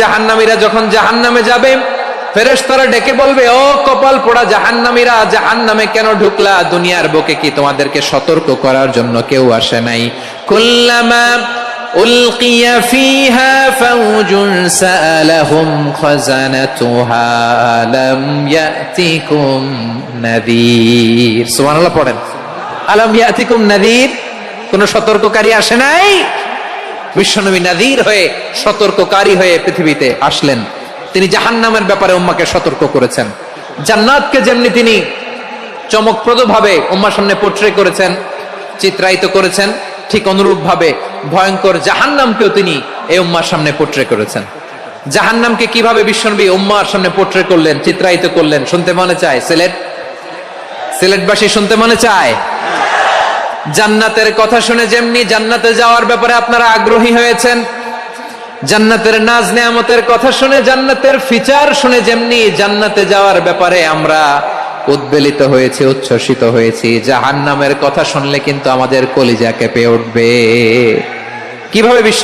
জাহান্নামীরা যখন জাহান্নামে যাবে, ফেরেশতারা ডেকে বলবে, ও কপাল পোড়া জাহান্নামীরা, জাহান্নামে কেন ঢুকলা? দুনিয়ার বুকে কি তোমাদেরকে সতর্ক করার জন্য কেউ আসে নাই? কুল্লামা উলকিয়া ফিহা ফাউজুন সাআলাহুম খাযানাতুহা আলাম ইয়াতিকুম নাযীর। সুবহানাল্লাহ পড়েন। আলাম ইয়াতিকুম নাযীর, কোন সতর্ককারী আসে নাই? বিশ্বনবী নাযীর হয়ে, সতর্ককারী হয়ে পৃথিবীতে আসলেন। তিনি জাহান্নামের ব্যাপারে উম্মাহকে সতর্ক করেছেন। জান্নাতকে যেমনি তিনি চমকপ্রদ ভাবে উম্মার সামনে পোট্রে করেছেন, চিত্রায়িত করেছেন, ঠিক অনুরূপ ভাবে ভয়ঙ্কর জাহান্নামকেও তিনি এই উম্মার সামনে পোট্রে করেছেন। জাহান্নামকে কিভাবে বিশ্বনবী উম্মার সামনে পোট্রে করলেন, চিত্রায়িত করলেন, শুনতে মনে চায়? সিলেটবাসী শুনতে মনে চায়? জান্নাতের কথা শুনে যেমনি জান্নাতে যাওয়ার ব্যাপারে আপনারা আগ্রহী হয়েছেন, জান্নাতের নাজ নেয়ামতের কথা শুনে, জান্নাতের ফিচার শুনে যেমনি জান্নাতে যাওয়ার ব্যাপারে আমরা উদ্বেলিত হয়েছি, উচ্ছ্বসিত হয়েছি, জাহান্নামের কথা শুনলে কিন্তু আমাদের কলিজা কেঁপে উঠবে। কিভাবে বিশ্ব